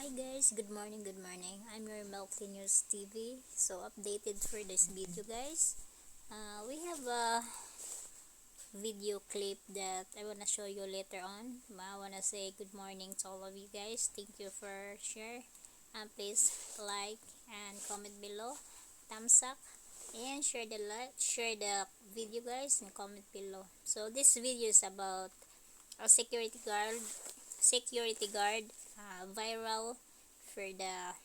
Hi guys, good morning, good morning. I'm your Melty News TV. So updated for this video guys. We have a video clip that I wanna show you later on. I wanna say good morning to all of you guys. Thank you for share. And please like and comment below. Thumbs up and share the video guys and comment below. So this video is about a security guard viral for the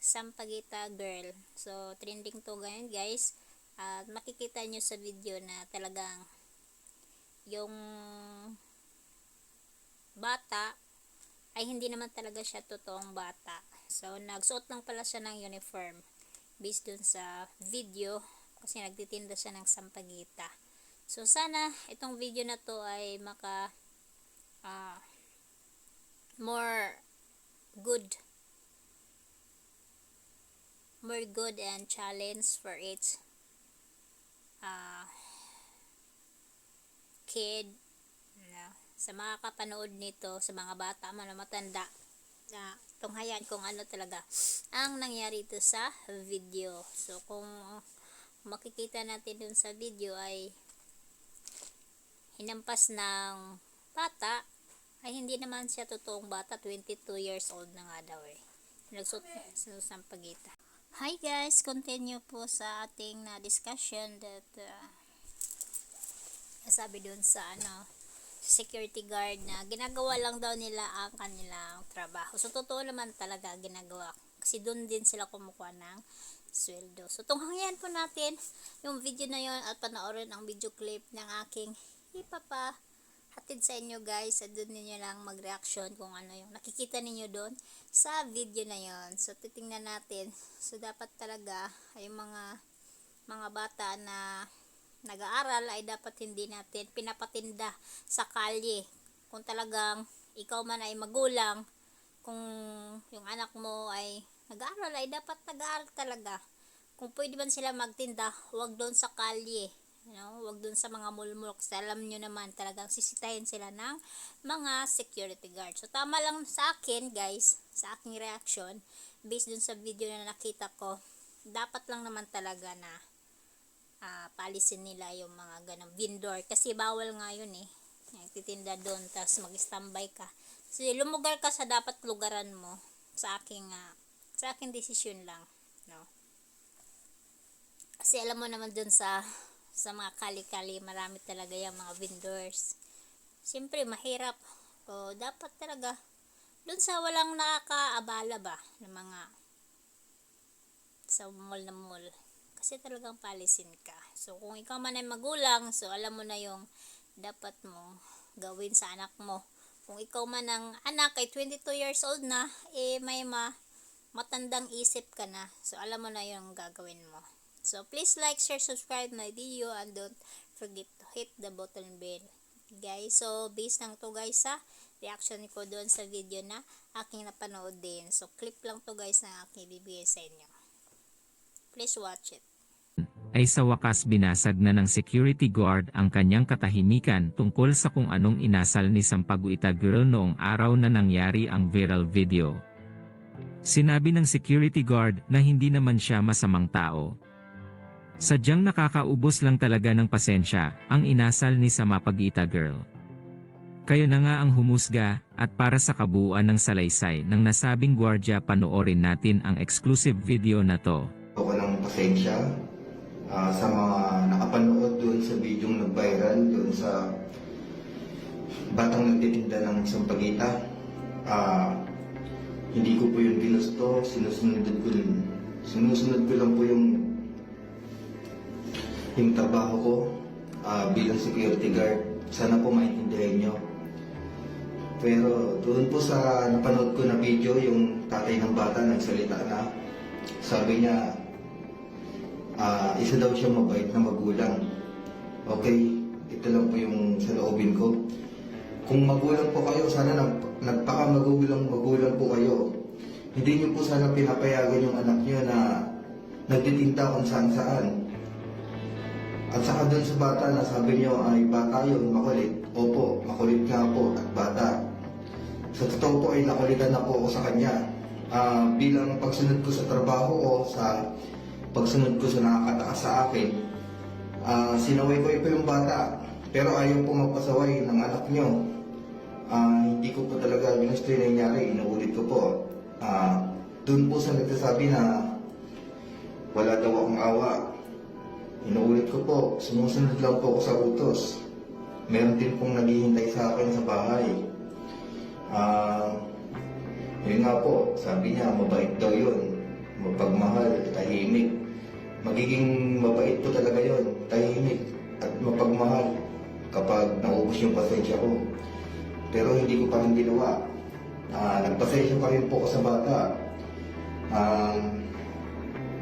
Sampaguita girl. So trending to ngayon guys, at makikita nyo sa video na talagang yung bata ay hindi naman talaga siya totoong bata. So nagsuot lang pala siya ng uniform based dun sa video kasi nagtitinda siya ng Sampaguita. So sana itong video na to ay more good and challenge for each kid sa mga kapanood nito, sa mga bata man o matanda, na tunghayan kung ano talaga ang nangyari ito sa video. So kung makikita natin dun sa video ay hinampas ng bata, ay hindi naman siya totoong bata. 22 years old na nga daw nagsuot sa Sampaguita. Hi guys, continue po sa ating discussion that sabi dun sa security guard na ginagawa lang daw nila ang kanilang trabaho. So totoo naman talaga ginagawa kasi dun din sila kumukuha ng sweldo. So tunghangyan po natin yung video na yon at panoorin ang video clip ng aking hatid sa inyo guys, at doon ninyo lang mag-reaction kung ano yung nakikita ninyo doon sa video na yon. So titingnan natin. So dapat talaga ay mga bata na nag-aaral ay dapat hindi natin pinapatinda sa kalye. Kung talagang ikaw man ay magulang, kung yung anak mo ay nag-aaral, ay dapat nag-aaral talaga. Kung pwede man sila magtinda, huwag doon sa kalye. Wag dun sa mga mulmul kasi alam nyo naman talagang sisitahin sila ng mga security guard. So tama lang sa akin guys, sa aking reaction based dun sa video na nakita ko, dapat lang naman talaga na paalisin nila yung mga ganang vendor kasi bawal nga yun nagtitinda doon tapos mag-standby ka. So lumugar ka sa dapat lugaran mo. Sa aking desisyon lang, kasi alam mo naman dun sa mga kali-kali, marami talaga yung mga vendors. Siyempre, mahirap. O, dapat talaga, dun sa walang nakakaabala ba, ng mga sa mall na mall. Kasi talagang palisin ka. So, kung ikaw man ay magulang, so alam mo na yung dapat mo gawin sa anak mo. Kung ikaw man ang anak ay 22 years old na, may matandang isip ka na. So, alam mo na yung gagawin mo. So, please like, share, subscribe my video and don't forget to hit the button bell. Guys, so based lang to guys sa reaction ko doon sa video na aking napanood din. So, clip lang to guys na aking bibigay sa inyo. Please watch it. Ay sa wakas binasag na ng security guard ang kanyang katahimikan tungkol sa kung anong inasal ni Sampaguita girl noong araw na nangyari ang viral video. Sinabi ng security guard na hindi naman siya masamang tao. Sadyang nakakaubos lang talaga ng pasensya ang inasal ni Sampaguita girl. Kayo na nga ang humusga, at para sa kabuuan ng salaysay ng nasabing gwardya, panoorin natin ang exclusive video na to. Ako ng pasensya sa mga nakapanood doon sa video nag-viral doon sa batang nagtitinda ng Sampaguita. Hindi ko po yun ginusto, sinusunod ko lang po yung trabaho ko bilang security guard. Sana po maintindihan nyo. Pero doon po sa napanood ko na video, yung tatay ng bata nagsalita na. Sabi niya, isa daw siya mabait na magulang. Okay, ito lang po yung sa loobin ko. Kung magulang po kayo, sana nagpaka-magulang po kayo. Hindi niyo po sana pinapayagan yung anak niyo na nagtitinda kung saan-saan. At saka doon sa bata na sabi niyo ay bata yun, makulit. Opo, makulit nga po at bata. Sa totoo po ay nakulitan na po ako sa kanya. bilang pagsunod ko sa trabaho ko, sa pagsunod ko sa nakakataas sa akin, sinaway ko ito yung bata. Pero ayaw po magpasaway ng anak nyo. Hindi ko po talaga ginusto yung nangyari, inuulit ko po. Doon po sa nagsasabi na wala daw akong awa. Inuulit ko po, sumusunod lang po ako sa utos. Meron din pong naghihintay sa akin sa bahay. Yun nga po, sabi niya, mabait daw yun. Mapagmahal, tahimik. Magiging mabait po talaga yun, tahimik at mapagmahal kapag naubos yung pasensya ko. Pero hindi ko pa rin ginawa. Nagpasensya pa rin po ako sa bata.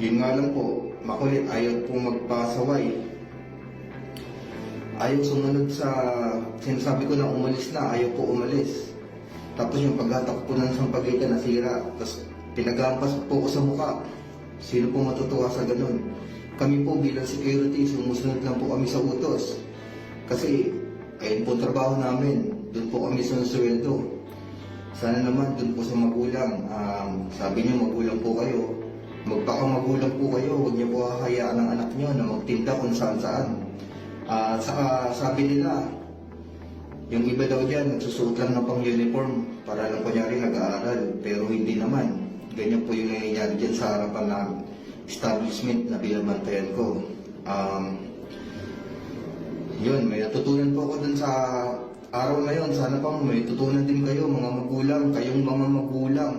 Yun nga lang po, makulit, ayaw po magpasaway. Ayaw sumunod sa sinasabi ko na umalis na, ayaw po umalis. Tapos yung paghatak po ng sampagitan nasira, tapos pinagampas po ko sa mukha. Sino po matutuwa sa ganun? Kami po bilang security, sumusunod lang po kami sa utos. Kasi ayun po trabaho namin, doon po kami sunusweldo. Sana naman doon po sa magulang, sabi niyo magulang po kayo. Magpakamagulang po kayo, huwag niyo po hahayaan ang anak niyo na magtinda kung saan-saan. Saka sabi nila, yung iba daw dyan, nagsusuot lang ng pang-uniform para lang kunyari nag-aaral. Pero hindi naman. Ganyan po yung nangyayari dyan sa harapan ng establishment na binabantayan ko. Yun, may natutunan po ako dun sa araw na yun. Sana pa may tutunan din kayo, mga magulang. Kayong mga magulang,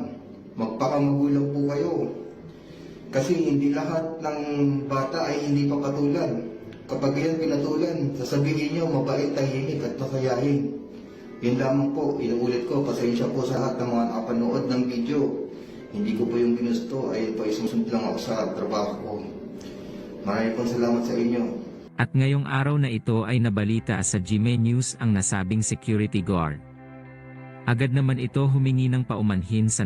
magpakamagulang po kayo. Kasi hindi lahat ng bata ay hindi papatulan. Kapag yan pinatulan, sasabihin nyo, mabait, tahimik at masayahin. Yun lamang po, inuulit ko, pasensya po sa lahat ng mga nakapanood ng video. Hindi ko po yung ginusto, ay po isusunod lang ako sa trabaho ko. Maraming pong salamat sa inyo. At ngayong araw na ito ay nabalita sa GMA News ang nasabing security guard. Agad naman ito humingi ng paumanhin sa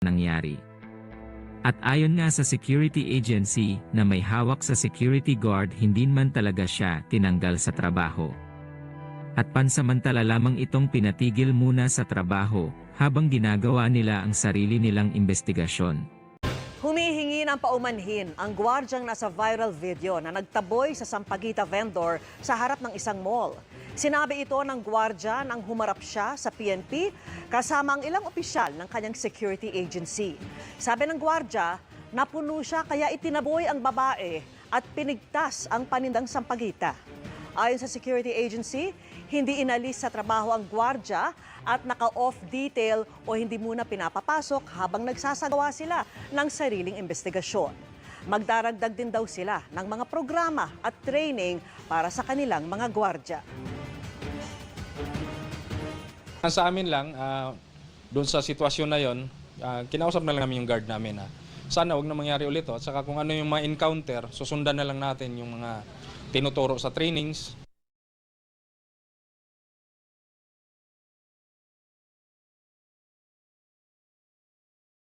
nangyari. At ayon nga sa security agency na may hawak sa security guard, hindi man talaga siya tinanggal sa trabaho. At pansamantala lamang itong pinatigil muna sa trabaho habang ginagawa nila ang sarili nilang investigasyon. Humihingi ng paumanhin ang gwardyang nasa viral video na nagtaboy sa Sampaguita vendor sa harap ng isang mall. Sinabi ito ng gwardya nang humarap siya sa PNP kasama ang ilang opisyal ng kanyang security agency. Sabi ng gwardya, napuno siya kaya itinaboy ang babae at pinigtas ang panindang Sampaguita. Ayon sa security agency, hindi inalis sa trabaho ang gwardya at naka-off detail o hindi muna pinapapasok habang nagsasagawa sila ng sariling investigasyon. Magdaragdag din daw sila ng mga programa at training para sa kanilang mga gwardya. Sa amin lang, doon sa sitwasyon na yon, kinausap na lang namin yung guard namin. Sana huwag na mangyari ulit. At saka kung ano yung mga encounter, susundan na lang natin yung mga tinuturo sa trainings